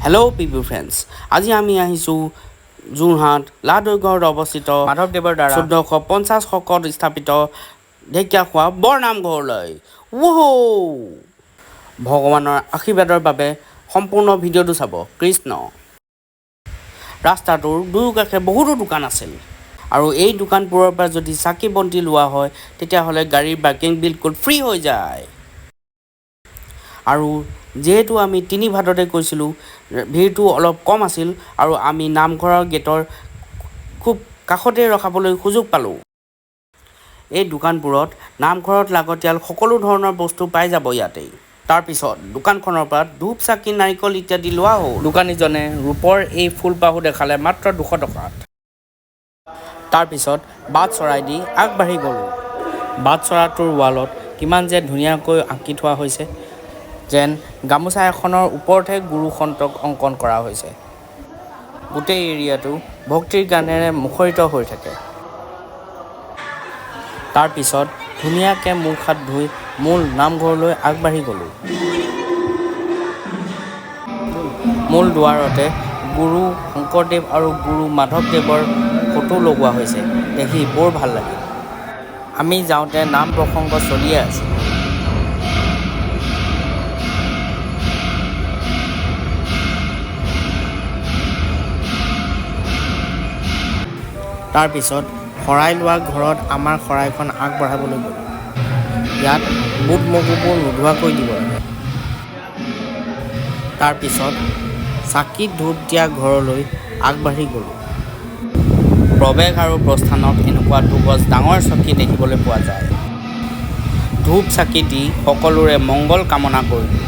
Hello people friends. আজি আমি আহিছো যোৰহাট লাদৈগড়ত অৱস্থিত মাধৱদেৱৰ দ্বাৰা 1450 শকত স্থাপিত ঢেকিয়াখোৱা বৰনামঘৰলৈ। ওহো! ভগৱানৰ আশীৰ্বাদৰ বাবে সম্পূৰ্ণ ভিডিঅ'টো চাব। কৃষ্ণ। ৰাস্তাটোৰ দুয়োকাষে বহুতো দোকান আছিল আৰু এই দোকানবোৰৰ পৰা যদি চাকি বন্তি লোৱা হয় তেতিয়াহ'লে গাড়ীৰ পাৰ্কিং বিলকুল ফ্ৰী হৈ যায়। আৰু যেহেতু আমি 3 ভাদতে কৈছিলোঁ ভিৰটো অলপ কম আছিল আৰু আমি নামঘৰৰ গেটৰ খুব কাষতে ৰখাবলৈ সুযোগ পালোঁ। এই দোকানবোৰত নামঘৰত লাগতিয়াল সকলো ধৰণৰ বস্তু পাই যাব ইয়াতেই। তাৰপিছত দোকানখনৰ পৰা ধূপ চাকি নাৰিকল ইত্যাদি লোৱা হ'ল। দোকানীজনে ৰূপৰ এই ফুলপাহো দেখালে মাত্ৰ 200 টকাত। তাৰপিছত বাট চৰাই দি আগবাঢ়ি গ'লোঁ। বাট চৰাটোৰ ৱালত কিমান যে ধুনীয়াকৈ আঁকি থোৱা হৈছে, যেন গামোচা এখনৰ ওপৰতহে গুৰু সন্তক অংকন কৰা হৈছে। গোটেই এৰিয়াটো ভক্তিৰ গানেৰে মুখৰিত হৈ থাকে। তাৰপিছত ধুনীয়াকৈ মুখ হাত ধুই মূল নামঘৰলৈ আগবাঢ়ি গ'লোঁ। মূল দুৱাৰতে গুৰু শংকৰদেৱ আৰু গুৰু মাধৱদেৱৰ ফটো লগোৱা হৈছে, দেখি বৰ ভাল লাগিল। আমি যাওঁতে নাম প্ৰসংগ চলিয়ে আছিল। তাৰপিছত শৰাই লোৱা ঘৰত আমাৰ শৰাইখন আগবঢ়াবলৈ গ'লোঁ। ইয়াত বুট মগুবোৰ নোধোৱাকৈ দিব লাগে। তাৰপিছত চাকিত ধূপ দিয়া ঘৰলৈ আগবাঢ়ি গ'লোঁ। প্ৰৱেশ আৰু প্ৰস্থানত এনেকুৱা দুগজ ডাঙৰ চকী দেখিবলৈ পোৱা যায়। ধূপ চাকি দি সকলোৰে মংগল কামনা কৰিলোঁ।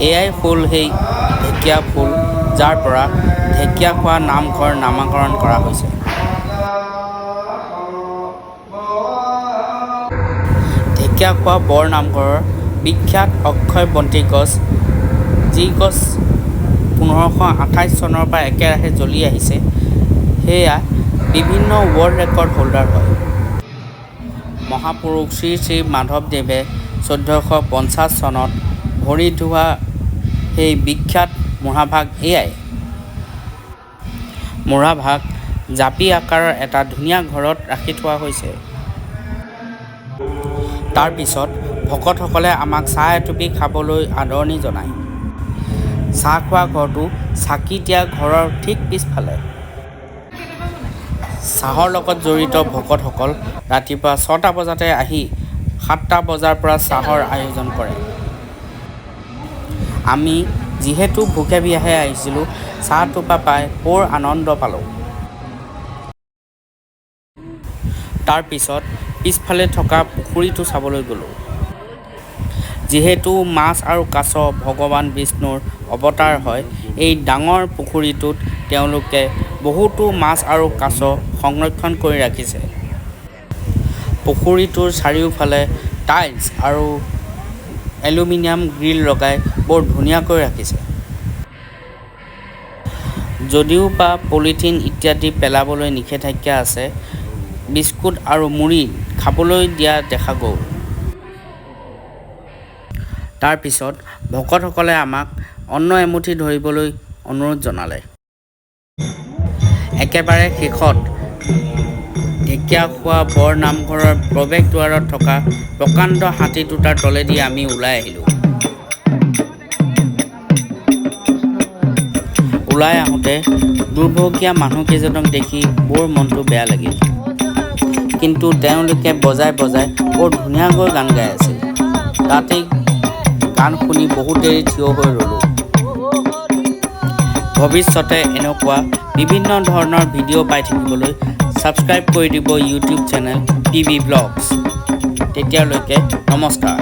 এয়াই হ'ল সেই ঢেকীয়া ফুল, যাৰ পৰা ঢেকীয়াখোৱা নামঘৰ নামাকৰণ কৰা হৈছে। ঢেকীয়াখোৱা বৰনামঘৰৰ বিখ্যাত অক্ষয় বন্তি গছ, যি গছ 1528 চনৰ পৰা একেৰাহে জ্বলি আহিছে, সেয়া বিভিন্ন ৱৰ্ল্ড ৰেকৰ্ড হোল্ডাৰ হয়। মহাপুৰুষ শ্ৰী শ্ৰী মাধৱদেৱে 1450 চনত ভৰি ধোৱা সেই বিখ্যাত মুঢ়াভাগ এয়াই। মুঢ়াভাগ জাপি আকাৰৰ এটা ধুনীয়া ঘৰত ৰাখি থোৱা হৈছে। তাৰপিছত ভকতসকলে আমাক চাহ এটুপি খাবলৈ আদৰণি জনায়। চাহ খোৱা ঘৰটো চাকি দিয়া ঘৰৰ ঠিক পিছফালে। চাহৰ লগত জড়িত ভকতসকল ৰাতিপুৱা 6টা বজাতে আহি 7টা বজাৰ পৰা চাহৰ আয়োজন কৰে। আমি যিহেতু ভোকে পিয়াহে আহিছিলোঁ, চাহ টোপা পাই বৰ আনন্দ পালোঁ। তাৰপিছত পিছফালে থকা পুখুৰীটো চাবলৈ গ'লোঁ। যিহেতু মাছ আৰু কাছ ভগৱান বিষ্ণুৰ অৱতাৰ হয়, এই ডাঙৰ পুখুৰীটোত তেওঁলোকে বহুতো মাছ আৰু কাছ সংৰক্ষণ কৰি ৰাখিছে। পুখুৰীটোৰ চাৰিওফালে টাইলছ আৰু এলুমিনিয়াম গ্ৰিল লগাই বৰ ধুনীয়াকৈ ৰাখিছে। যদিও বা পলিথিন ইত্যাদি পেলাবলৈ নিষেধাজ্ঞা আছে, বিস্কুট আৰু মুড়ি খাবলৈ দিয়া দেখা গ'ল। তাৰপিছত ভকতসকলে আমাক অন্ন এমুঠি ধৰিবলৈ অনুৰোধ জনালে। একেবাৰে শেষত ঢেকীয়াখোৱা বৰনামঘৰৰ প্ৰৱেশ দুৱাৰত থকা প্ৰকাণ্ড হাতী দুটাৰ তলেদি আমি ওলাই আহিলোঁ। ওলাই আহোঁতে দুৰ্ভগীয়া মানুহকেইজনক দেখি বৰ মনটো বেয়া লাগিল। কিন্তু তেওঁলোকে বজাই বজাই বৰ ধুনীয়াকৈ গান গাই আছিল। তাতেই গান শুনি বহুত দেৰি থিয় হৈ ৰ'লোঁ। ভৱিষ্যতে এনেকুৱা বিভিন্ন ধৰণৰ ভিডিঅ' পাই থাকিবলৈ ছাবস্ক্ৰাইব কৰি দিব ইউটিউব চেনেল PB ব্লগছ। তেতিয়ালৈকে নমস্কাৰ।